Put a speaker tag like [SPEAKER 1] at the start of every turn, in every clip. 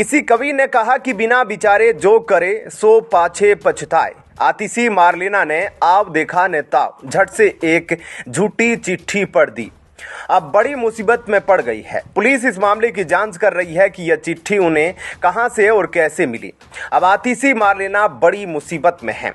[SPEAKER 1] किसी कवि ने कहा कि बिना विचारे जो करे सो पाछे पछताए। आतिशी मार्लेना ने आव देखा ने ताव, झट से एक झूठी चिट्ठी पढ़ दी। अब बड़ी मुसीबत में पड़ गई है। पुलिस इस मामले की जांच कर रही है कि यह चिट्ठी उन्हें कहां से और कैसे मिली। अब आतिशी मार्लेना बड़ी मुसीबत में है।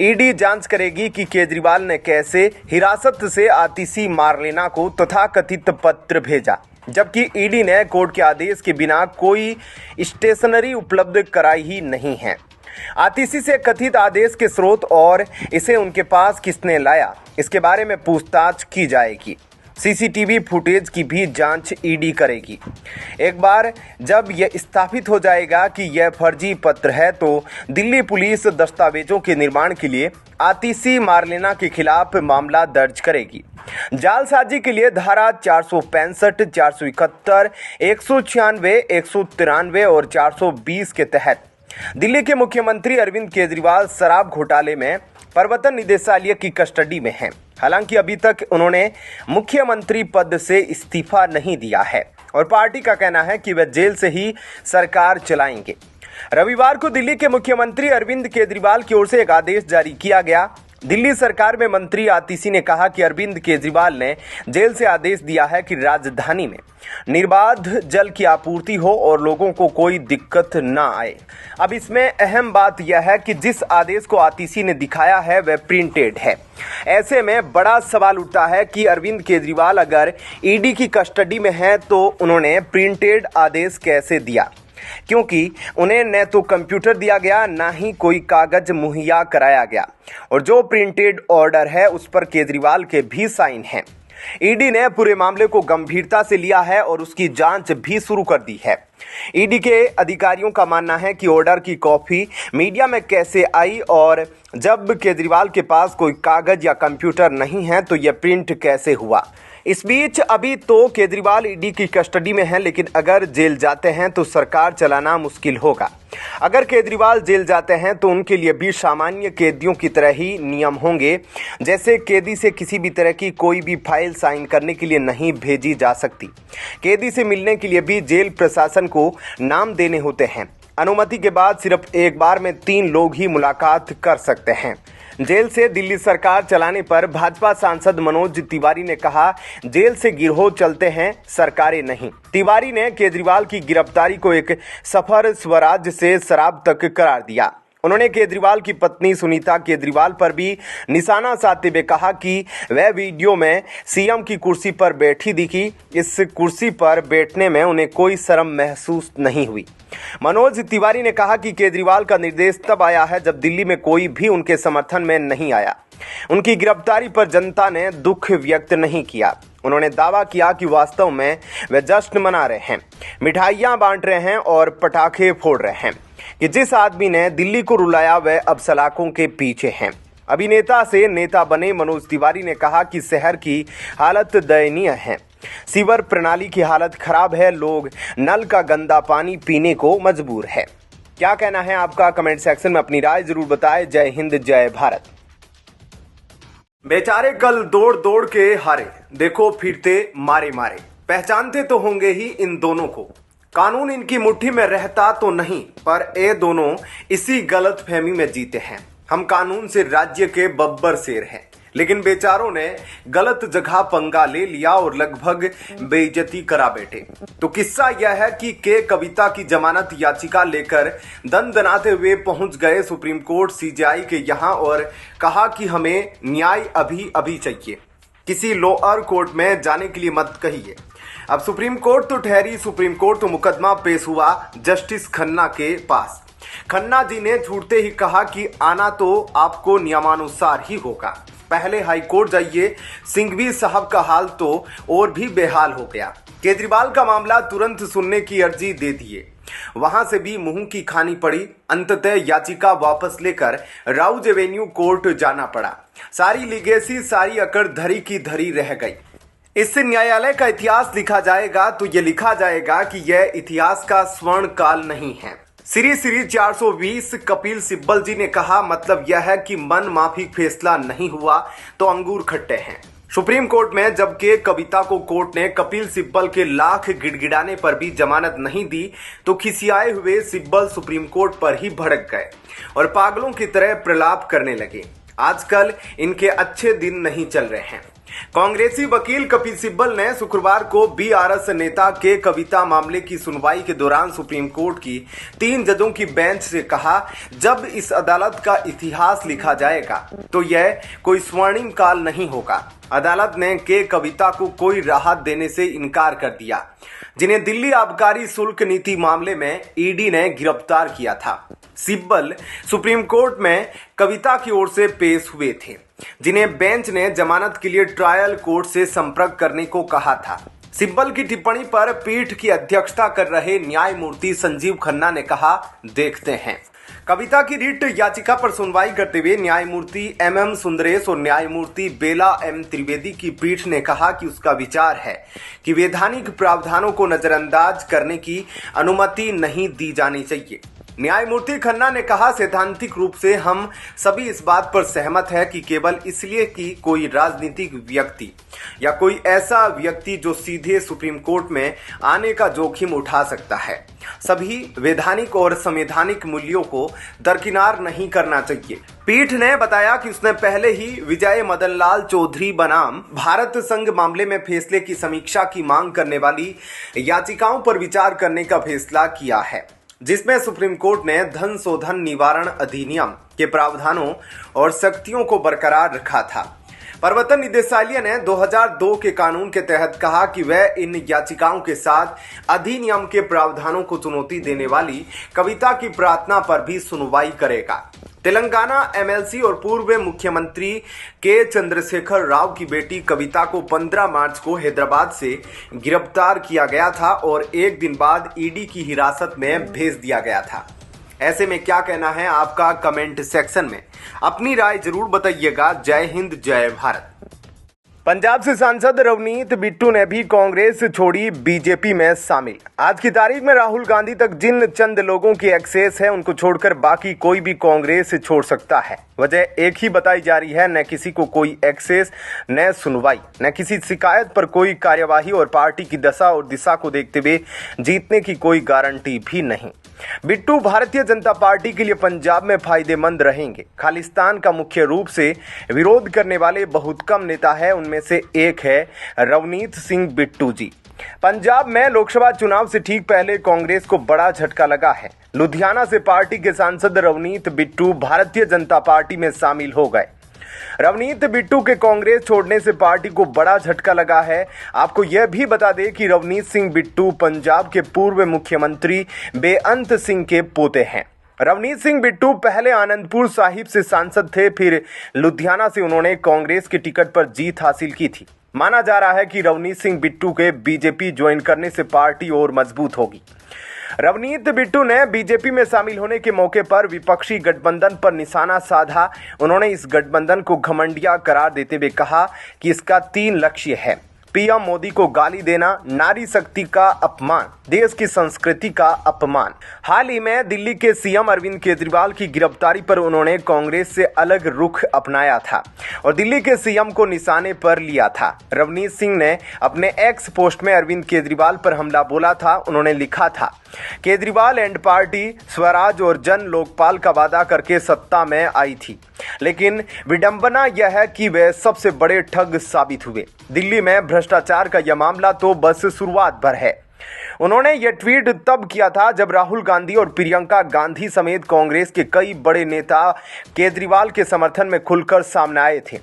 [SPEAKER 1] ईडी जांच करेगी कि केजरीवाल ने कैसे हिरासत से आतिशी मार्लेना को तथाकथित पत्र भेजा, जबकि ईडी ने कोर्ट के आदेश के बिना कोई स्टेशनरी उपलब्ध कराई ही नहीं है। आतिशी से कथित आदेश के स्रोत और इसे उनके पास किसने लाया, इसके बारे में पूछताछ की जाएगी। सीसीटीवी फुटेज की भी जांच ईडी करेगी। एक बार जब यह स्थापित हो जाएगा कि यह फर्जी पत्र है, तो दिल्ली पुलिस दस्तावेजों के निर्माण के लिए आतिशी मार्लेना के खिलाफ मामला दर्ज करेगी। जालसाजी के लिए धारा 465, 471, 196, 193 और 420 के तहत दिल्ली के मुख्यमंत्री अरविंद केजरीवाल शराब घोटाले में प्रवर्तन निदेशालय की कस्टडी में हैं। हालांकि अभी तक उन्होंने मुख्यमंत्री पद से इस्तीफा नहीं दिया है और पार्टी का कहना है कि वे जेल से ही सरकार चलाएंगे। रविवार को दिल्ली के मुख्यमंत्री अरविंद केजरीवाल की ओर से एक आदेश जारी किया गया। दिल्ली सरकार में मंत्री आतिशी ने कहा कि अरविंद केजरीवाल ने जेल से आदेश दिया है कि राजधानी में निर्बाध जल की आपूर्ति हो और लोगों को कोई दिक्कत ना आए। अब इसमें अहम बात यह है कि जिस आदेश को आतिशी ने दिखाया है वह प्रिंटेड है। ऐसे में बड़ा सवाल उठता है कि अरविंद केजरीवाल अगर ईडी की कस्टडी में है तो उन्होंने प्रिंटेड आदेश कैसे दिया, क्योंकि उन्हें न तो कंप्यूटर दिया गया न ही कोई कागज मुहैया कराया गया और जो प्रिंटेड ऑर्डर है उस पर केजरीवाल के भी साइन हैं। ईडी ने पूरे मामले को गंभीरता से लिया है और उसकी जांच भी शुरू कर दी है। ईडी के अधिकारियों का मानना है कि ऑर्डर की कॉपी मीडिया में कैसे आई और जब केजरीवाल के पास कोई कागज या कंप्यूटर नहीं है तो यह प्रिंट कैसे हुआ। इस बीच अभी तो केजरीवाल ईडी की कस्टडी में हैं, लेकिन अगर जेल जाते हैं तो सरकार चलाना मुश्किल होगा। अगर केजरीवाल जेल जाते हैं तो उनके लिए भी सामान्य कैदियों की तरह ही नियम होंगे, जैसे कैदी से किसी भी तरह की कोई भी फाइल साइन करने के लिए नहीं भेजी जा सकती। कैदी से मिलने के लिए भी जेल प्रशासन को नाम देने होते हैं। अनुमति के बाद सिर्फ एक बार में 3 लोग ही मुलाकात कर सकते हैं। जेल से दिल्ली सरकार चलाने पर भाजपा सांसद मनोज तिवारी ने कहा, जेल से गिरोह चलते हैं, सरकारें नहीं। तिवारी ने केजरीवाल की गिरफ्तारी को एक सफर स्वराज से शराब तक करार दिया। उन्होंने केजरीवाल की पत्नी सुनीता केजरीवाल पर भी निशाना साधते हुए कहा कि वह वीडियो में सीएम की कुर्सी पर बैठी दिखी। इस कुर्सी पर बैठने में उन्हें कोई शर्म महसूस नहीं हुई। मनोज तिवारी ने कहा कि केजरीवाल का निर्देश तब आया है जब दिल्ली में कोई भी उनके समर्थन में नहीं आया। उनकी गिरफ्तारी पर जनता ने दुख व्यक्त नहीं किया। उन्होंने दावा किया कि वास्तव में वे जश्न मना रहे हैं, मिठाइयां बांट रहे हैं और पटाखे फोड़ रहे हैं कि जिस आदमी ने दिल्ली को रुलाया वह अब सलाखों के पीछे हैं। अभिनेता से नेता बने मनोज तिवारी ने कहा कि शहर की हालत दयनीय है, सीवर प्रणाली की हालत खराब है, लोग नल का गंदा पानी पीने को मजबूर है। क्या कहना है आपका? कमेंट सेक्शन में अपनी राय जरूर बताएं। जय हिंद, जय भारत। बेचारे कल दौड़ दौड़ के हारे, देखो फिरते मारे मारे। पहचानते तो होंगे ही इन दोनों को। कानून इनकी मुट्ठी में रहता तो नहीं, पर ये दोनों इसी गलतफहमी में जीते हैं। हम कानून से राज्य के बब्बर शेर हैं, लेकिन बेचारों ने गलत जगह पंगा ले लिया और लगभग बेइज्जती करा बैठे। तो किस्सा यह है कि के कविता की जमानत याचिका लेकर दनदनाते हुए पहुंच गए सुप्रीम कोर्ट सीजेआई के यहां और कहा कि हमें न्याय अभी अभी चाहिए, किसी लोअर कोर्ट में जाने के लिए मत कहिए। अब सुप्रीम कोर्ट तो ठहरी सुप्रीम कोर्ट, तो मुकदमा पेश हुआ जस्टिस खन्ना के पास। खन्ना जी ने छूटते ही कहा कि आना तो आपको नियमानुसार ही होगा, पहले हाई कोर्ट जाइए। सिंघवी साहब का हाल तो और भी बेहाल हो गया। केजरीवाल का मामला तुरंत सुनने की अर्जी दे दिए, वहां से भी मुंह की खानी पड़ी। अंततः याचिका वापस लेकर राउज एवेन्यू कोर्ट जाना पड़ा। सारी लीगेसी, सारी अकड़ धरी की धरी रह गई। इससे न्यायालय का इतिहास लिखा जाएगा तो ये लिखा जाएगा कि यह इतिहास का स्वर्ण काल नहीं है। श्री 420 कपिल सिब्बल जी ने कहा, मतलब यह है कि मन माफिक फैसला नहीं हुआ तो अंगूर खट्टे हैं। सुप्रीम कोर्ट में जबकि कविता को कोर्ट ने कपिल सिब्बल के लाख गिड़गिड़ाने पर भी जमानत नहीं दी, तो खिसियाए हुए सिब्बल सुप्रीम कोर्ट पर ही भड़क गए और पागलों की तरह प्रलाप करने लगे। आजकल इनके अच्छे दिन नहीं चल रहे हैं। कांग्रेसी वकील कपिल सिब्बल ने शुक्रवार को बीआरएस नेता के कविता मामले की सुनवाई के दौरान सुप्रीम कोर्ट की 3 जजों की बेंच से कहा, जब इस अदालत का इतिहास लिखा जाएगा तो यह कोई स्वर्णिम काल नहीं होगा। अदालत ने के कविता को कोई राहत देने से इनकार कर दिया, जिन्हें दिल्ली आबकारी शुल्क नीति मामले में ईडी ने गिरफ्तार किया था। सिब्बल सुप्रीम कोर्ट में कविता की ओर से पेश हुए थे, जिन्हें बेंच ने जमानत के लिए ट्रायल कोर्ट से संपर्क करने को कहा था। सिब्बल की टिप्पणी पर पीठ की अध्यक्षता कर रहे न्यायमूर्ति संजीव खन्ना ने कहा, देखते हैं। कविता की रिट याचिका पर सुनवाई करते हुए न्यायमूर्ति एम सुंदरेश और न्यायमूर्ति बेला एम त्रिवेदी की पीठ ने कहा कि उसका विचार है कि वैधानिक प्रावधानों को नजरअंदाज करने की अनुमति नहीं दी जानी चाहिए। न्यायमूर्ति खन्ना ने कहा, सैद्धांतिक रूप से हम सभी इस बात पर सहमत है कि केवल इसलिए कि कोई राजनीतिक व्यक्ति या कोई ऐसा व्यक्ति जो सीधे सुप्रीम कोर्ट में आने का जोखिम उठा सकता है, सभी वैधानिक और संवैधानिक मूल्यों को दरकिनार नहीं करना चाहिए। पीठ ने बताया कि उसने पहले ही विजय मदन लाल चौधरी बनाम भारत संघ मामले में फैसले की समीक्षा की मांग करने वाली याचिकाओं पर विचार करने का फैसला किया है, जिसमें सुप्रीम कोर्ट ने धन शोधन निवारण अधिनियम के प्रावधानों और शक्तियों को बरकरार रखा था। प्रवर्तन निदेशालय ने 2002 के कानून के तहत कहा कि वह इन याचिकाओं के साथ अधिनियम के प्रावधानों को चुनौती देने वाली कविता की प्रार्थना पर भी सुनवाई करेगा। तेलंगाना एमएलसी और पूर्व मुख्यमंत्री के चंद्रशेखर राव की बेटी कविता को 15 मार्च को हैदराबाद से गिरफ्तार किया गया था और एक दिन बाद ईडी की हिरासत में भेज दिया गया था। ऐसे में क्या कहना है आपका? कमेंट सेक्शन में अपनी राय जरूर बताइएगा। जय हिंद, जय भारत। पंजाब से सांसद रवनीत बिट्टू ने भी कांग्रेस छोड़ी, बीजेपी में शामिल। आज की तारीख में राहुल गांधी तक जिन चंद लोगों की एक्सेस है, उनको छोड़कर बाकी कोई भी कांग्रेस छोड़ सकता है। वजह एक ही बताई जा रही है, न किसी को कोई एक्सेस, न सुनवाई, न किसी शिकायत पर कोई कार्यवाही और पार्टी की दशा और दिशा को देखते हुए जीतने की कोई गारंटी भी नहीं। बिट्टू भारतीय जनता पार्टी के लिए पंजाब में फायदेमंद रहेंगे। खालिस्तान का मुख्य रूप से विरोध करने वाले बहुत कम नेता है, उनमें से एक है रवनीत सिंह बिट्टू जी। पंजाब में लोकसभा चुनाव से ठीक पहले कांग्रेस को बड़ा झटका लगा है। लुधियाना से पार्टी के सांसद रवनीत बिट्टू भारतीय जनता पार्टी में शामिल हो गए। रवनीत बिट्टू के कांग्रेस छोड़ने से पार्टी को बड़ा झटका लगा है। आपको यह भी बता दें कि रवनीत सिंह बिट्टू पंजाब के पूर्व मुख्यमंत्री बेअंत सिंह के पोते हैं। रवनीत सिंह बिट्टू पहले आनंदपुर साहिब से सांसद थे, फिर लुधियाना से उन्होंने कांग्रेस की टिकट पर जीत हासिल की थी। माना जा रहा है कि रवनीत सिंह बिट्टू के बीजेपी ज्वाइन करने से पार्टी और मजबूत होगी। रवनीत बिट्टू ने बीजेपी में शामिल होने के मौके पर विपक्षी गठबंधन पर निशाना साधा। उन्होंने इस गठबंधन को घमंडिया करार देते हुए कहा कि इसका 3 लक्ष्य है: पीएम मोदी को गाली देना, नारी शक्ति का अपमान, देश की संस्कृति का अपमान। हाल ही में दिल्ली के सीएम अरविंद केजरीवाल की गिरफ्तारी पर उन्होंने कांग्रेस से अलग रुख अपनाया था और दिल्ली के सीएम को निशाने पर लिया था। रवनीत सिंह ने अपने एक्स पोस्ट में अरविंद केजरीवाल पर हमला बोला था। उन्होंने लिखा था, केजरीवाल एंड पार्टी स्वराज और जन लोकपाल का वादा करके सत्ता में आई थी, लेकिन विडंबना यह है कि वे सबसे बड़े ठग साबित हुए। दिल्ली में भ्रष्टाचार का यह मामला तो बस शुरुआत भर है। उन्होंने यह ट्वीट तब किया था जब राहुल गांधी और प्रियंका गांधी समेत कांग्रेस के कई बड़े नेता केजरीवाल के समर्थन में खुलकर सामने आए थे।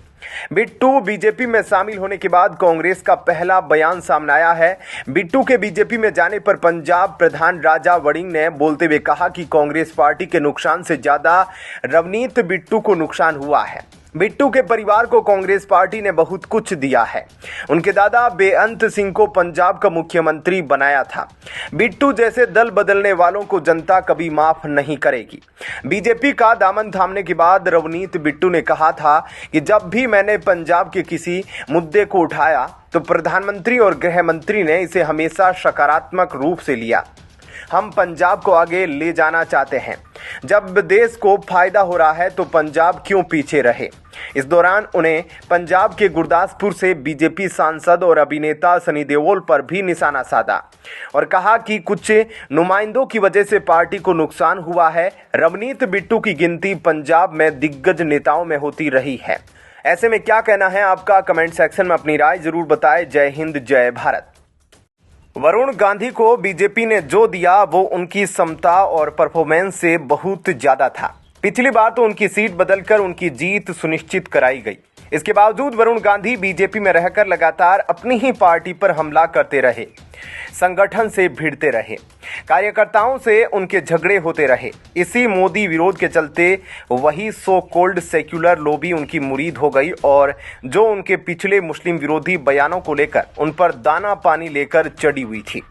[SPEAKER 1] बिट्टू बीजेपी में शामिल होने के बाद कांग्रेस का पहला बयान सामने आया है। बिट्टू के बीजेपी में जाने पर पंजाब प्रधान राजा वड़िंग ने बोलते हुए कहा कि कांग्रेस पार्टी के नुकसान से ज्यादा रवनीत बिट्टू को नुकसान हुआ है। बिट्टू के परिवार को कांग्रेस पार्टी ने बहुत कुछ दिया है। उनके दादा बेअंत सिंह को पंजाब का मुख्यमंत्री बनाया था। बिट्टू जैसे दल बदलने वालों को जनता कभी माफ नहीं करेगी। बीजेपी का दामन थामने के बाद रवनीत बिट्टू ने कहा था कि जब भी मैंने पंजाब के किसी मुद्दे को उठाया तो प्रधानमंत्री और गृह मंत्री ने इसे हमेशा सकारात्मक रूप से लिया। हम पंजाब को आगे ले जाना चाहते हैं। जब देश को फायदा हो रहा है तो पंजाब क्यों पीछे रहे। इस दौरान उन्हें पंजाब के गुरदासपुर से बीजेपी सांसद और अभिनेता सनी देओल पर भी निशाना साधा और कहा कि कुछ नुमाइंदों की वजह से पार्टी को नुकसान हुआ है। रवनीत बिट्टू की गिनती पंजाब में दिग्गज नेताओं में होती रही है। ऐसे में क्या कहना है आपका? कमेंट सेक्शन में अपनी राय जरूर बताएं। जय हिंद, जय भारत। वरुण गांधी को बीजेपी ने जो दिया वो उनकी क्षमता और परफॉर्मेंस से बहुत ज्यादा था। पिछली बार तो उनकी सीट बदलकर उनकी जीत सुनिश्चित कराई गई। इसके बावजूद वरुण गांधी बीजेपी में रहकर लगातार अपनी ही पार्टी पर हमला करते रहे, संगठन से भिड़ते रहे, कार्यकर्ताओं से उनके झगड़े होते रहे। इसी मोदी विरोध के चलते वही सो कॉल्ड सेक्युलर लॉबी उनकी मुरीद हो गई और जो उनके पिछले मुस्लिम विरोधी बयानों को लेकर उन पर दाना पानी लेकर चढ़ी हुई थी।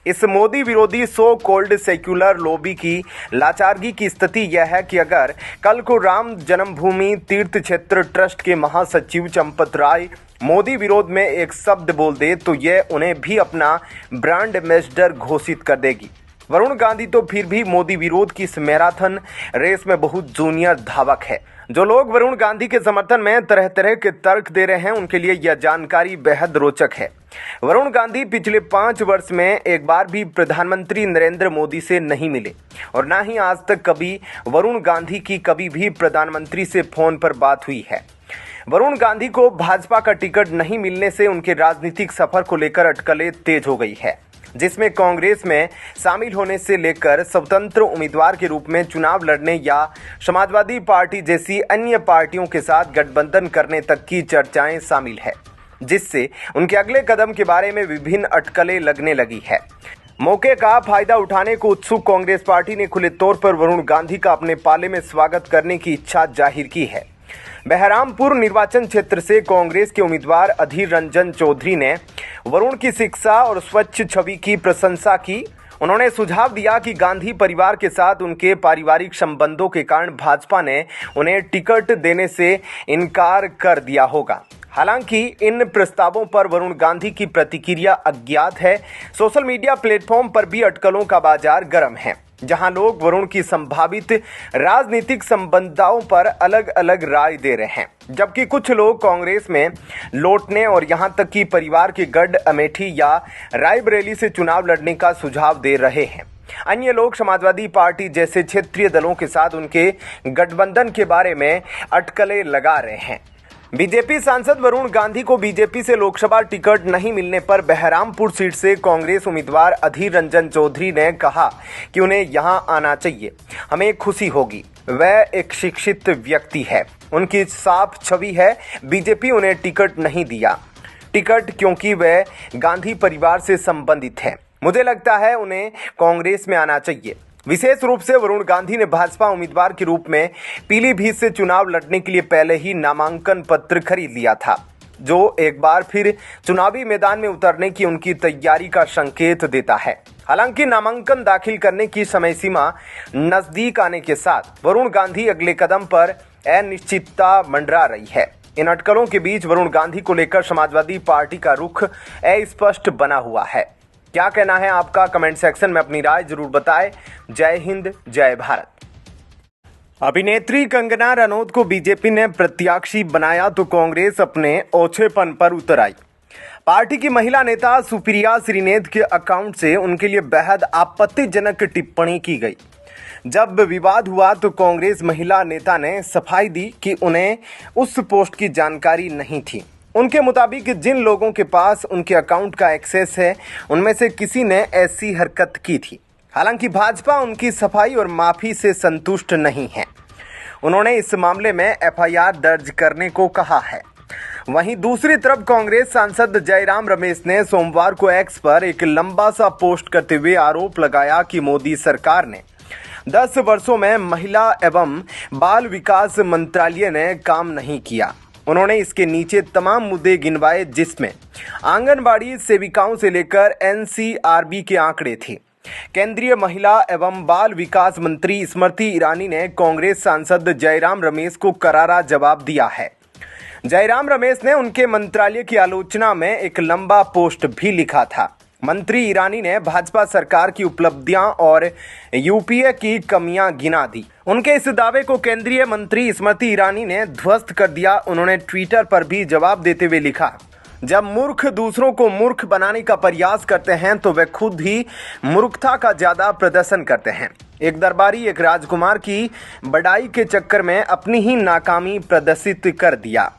[SPEAKER 1] इस मोदी विरोधी सो कॉल्ड सेक्युलर लॉबी की लाचारगी की स्थिति यह है कि अगर कल को राम जन्मभूमि तीर्थ क्षेत्र ट्रस्ट के महासचिव चंपत राय मोदी विरोध में एक शब्द बोल दे तो यह उन्हें भी अपना ब्रांड एम्बेसडर घोषित कर देगी। वरुण गांधी तो फिर भी मोदी विरोध की इस मैराथन रेस में बहुत जूनियर धावक है। जो लोग वरुण गांधी के समर्थन में तरह तरह के तर्क दे रहे हैं उनके लिए यह जानकारी बेहद रोचक है। वरुण गांधी पिछले 5 वर्ष में एक बार भी प्रधानमंत्री नरेंद्र मोदी से नहीं मिले और ना ही आज तक कभी वरुण गांधी की कभी भी प्रधानमंत्री से फोन पर बात हुई है। वरुण गांधी को भाजपा का टिकट नहीं मिलने से उनके राजनीतिक सफर को लेकर अटकलें तेज हो गई है, जिसमें कांग्रेस में शामिल होने से लेकर स्वतंत्र उम्मीदवार के रूप में चुनाव लड़ने या समाजवादी पार्टी जैसी अन्य पार्टियों के साथ गठबंधन करने तक की चर्चाएं शामिल है, जिससे उनके अगले कदम के बारे में विभिन्न अटकलें लगने लगी है। मौके का फायदा उठाने को उत्सुक कांग्रेस पार्टी ने खुले तौर पर वरुण गांधी का अपने पाले में स्वागत करने की इच्छा जाहिर की है। बहरामपुर निर्वाचन क्षेत्र से कांग्रेस के उम्मीदवार अधीर रंजन चौधरी ने वरुण की शिक्षा और स्वच्छ छवि की प्रशंसा की। उन्होंने सुझाव दिया कि गांधी परिवार के साथ उनके पारिवारिक संबंधों के कारण भाजपा ने उन्हें टिकट देने से इनकार कर दिया होगा। हालांकि इन प्रस्तावों पर वरुण गांधी की प्रतिक्रिया अज्ञात है। सोशल मीडिया प्लेटफॉर्म पर भी अटकलों का बाजार गर्म है, जहां लोग वरुण की संभावित राजनीतिक संबंधों पर अलग अलग राय दे रहे हैं, जबकि कुछ लोग कांग्रेस में लौटने और यहां तक कि परिवार के गढ़ अमेठी या रायबरेली से चुनाव लड़ने का सुझाव दे रहे हैं। अन्य लोग समाजवादी पार्टी जैसे क्षेत्रीय दलों के साथ उनके गठबंधन के बारे में अटकलें लगा रहे हैं। बीजेपी सांसद वरुण गांधी को बीजेपी से लोकसभा टिकट नहीं मिलने पर बहरामपुर सीट से कांग्रेस उम्मीदवार अधीर रंजन चौधरी ने कहा कि उन्हें यहां आना चाहिए, हमें खुशी होगी। वह एक शिक्षित व्यक्ति है, उनकी साफ छवि है। बीजेपी उन्हें टिकट नहीं दिया क्योंकि वह गांधी परिवार से संबंधित है। मुझे लगता है उन्हें कांग्रेस में आना चाहिए। विशेष रूप से वरुण गांधी ने भाजपा उम्मीदवार के रूप में पीलीभीत से चुनाव लड़ने के लिए पहले ही नामांकन पत्र खरीद लिया था, जो एक बार फिर चुनावी मैदान में उतरने की उनकी तैयारी का संकेत देता है। हालांकि नामांकन दाखिल करने की समय सीमा नजदीक आने के साथ वरुण गांधी अगले कदम पर अनिश्चितता मंडरा रही है। इन अटकलों के बीच वरुण गांधी को लेकर समाजवादी पार्टी का रुख अस्पष्ट बना हुआ है। क्या कहना है आपका? कमेंट सेक्शन में अपनी राय जरूर बताएं। जय हिंद, जय भारत। अभिनेत्री कंगना रनौत को बीजेपी ने प्रत्याशी बनाया तो कांग्रेस अपने ओछेपन पर उतर आई। पार्टी की महिला नेता सुप्रिया श्रीनेत के अकाउंट से उनके लिए बेहद आपत्तिजनक टिप्पणी की गई। जब विवाद हुआ तो कांग्रेस महिला नेता ने सफाई दी कि उन्हें उस पोस्ट की जानकारी नहीं थी। उनके मुताबिक जिन लोगों के पास उनके अकाउंट का एक्सेस है उनमें से किसी ने ऐसी हरकत की थी। हालांकि भाजपा उनकी सफाई और माफी से संतुष्ट नहीं है। उन्होंने इस मामले में एफआईआर दर्ज करने को कहा है। वहीं दूसरी तरफ कांग्रेस सांसद जयराम रमेश ने सोमवार को एक्स पर एक लंबा सा पोस्ट करते हुए आरोप लगाया कि मोदी सरकार ने 10 वर्षों में महिला एवं बाल विकास मंत्रालय ने काम नहीं किया। उन्होंने इसके नीचे तमाम मुद्दे गिनवाए, जिसमें आंगनबाड़ी सेविकाओं से लेकर एनसीआरबी के आंकड़े थे। केंद्रीय महिला एवं बाल विकास मंत्री स्मृति ईरानी ने कांग्रेस सांसद जयराम रमेश को करारा जवाब दिया है। जयराम रमेश ने उनके मंत्रालय की आलोचना में एक लंबा पोस्ट भी लिखा था। मंत्री ईरानी ने भाजपा सरकार की उपलब्धियां और यूपीए की कमियां गिना दी। उनके इस दावे को केंद्रीय मंत्री स्मृति ईरानी ने ध्वस्त कर दिया। उन्होंने ट्विटर पर भी जवाब देते हुए लिखा, जब मूर्ख दूसरों को मूर्ख बनाने का प्रयास करते हैं तो वे खुद ही मूर्खता का ज्यादा प्रदर्शन करते हैं। एक दरबारी एक राजकुमार की बड़ाई के चक्कर में अपनी ही नाकामी प्रदर्शित कर दिया।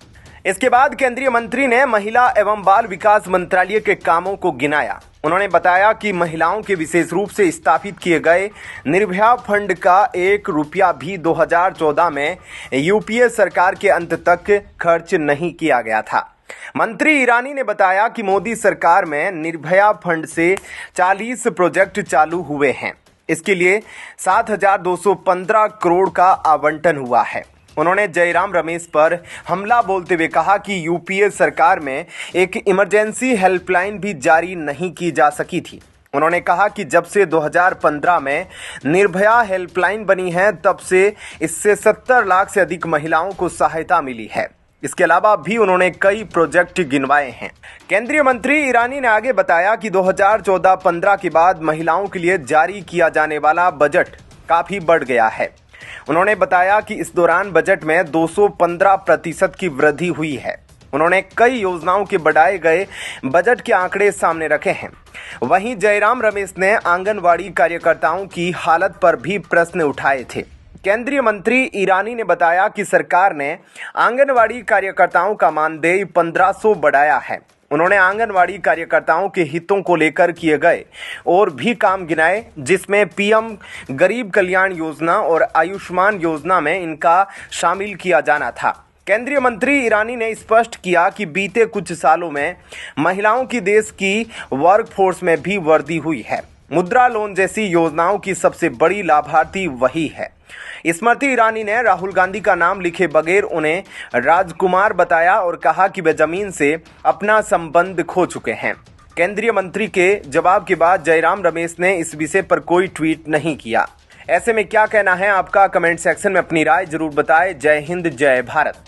[SPEAKER 1] इसके बाद केंद्रीय मंत्री ने महिला एवं बाल विकास मंत्रालय के कामों को गिनाया। उन्होंने बताया कि महिलाओं के विशेष रूप से स्थापित किए गए निर्भया फंड का 1 रुपया भी 2014 में यूपीए सरकार के अंत तक खर्च नहीं किया गया था। मंत्री ईरानी ने बताया कि मोदी सरकार में निर्भया फंड से 40 प्रोजेक्ट चालू हुए हैं। इसके लिए 7,215 करोड़ का आवंटन हुआ है। उन्होंने जयराम रमेश पर हमला बोलते हुए कहा कि यूपीए सरकार में एक इमरजेंसी हेल्पलाइन भी जारी नहीं की जा सकी थी। उन्होंने कहा कि जब से 2015 में निर्भया हेल्पलाइन बनी है तब से इससे 70 लाख से अधिक महिलाओं को सहायता मिली है। इसके अलावा भी उन्होंने कई प्रोजेक्ट गिनवाए हैं। केंद्रीय मंत्री ईरानी ने आगे बताया कि 2014-15 के बाद महिलाओं के लिए जारी किया जाने वाला बजट काफी बढ़ गया है। उन्होंने बताया कि इस दौरान बजट में 215% की वृद्धि हुई है। उन्होंने कई योजनाओं के बढ़ाए गए बजट के आंकड़े सामने रखे हैं। वहीं जयराम रमेश ने आंगनवाड़ी कार्यकर्ताओं की हालत पर भी प्रश्न उठाए थे। केंद्रीय मंत्री ईरानी ने बताया कि सरकार ने आंगनवाड़ी कार्यकर्ताओं का मानदेय 1500 बढ़ाया है। उन्होंने आंगनवाड़ी कार्यकर्ताओं के हितों को लेकर किए गए और भी काम गिनाए, जिसमें पीएम गरीब कल्याण योजना और आयुष्मान योजना में इनका शामिल किया जाना था। केंद्रीय मंत्री ईरानी ने स्पष्ट किया कि बीते कुछ सालों में महिलाओं की देश की वर्कफोर्स में भी वृद्धि हुई है। मुद्रा लोन जैसी योजनाओं की सबसे बड़ी लाभार्थी वही है। स्मृति ईरानी ने राहुल गांधी का नाम लिखे बगैर उन्हें राजकुमार बताया और कहा कि वे जमीन से अपना संबंध खो चुके हैं। केंद्रीय मंत्री के जवाब के बाद जयराम रमेश ने इस विषय पर कोई ट्वीट नहीं किया। ऐसे में क्या कहना है आपका? कमेंट सेक्शन में अपनी राय जरूर बताएं। जय हिंद, जय भारत।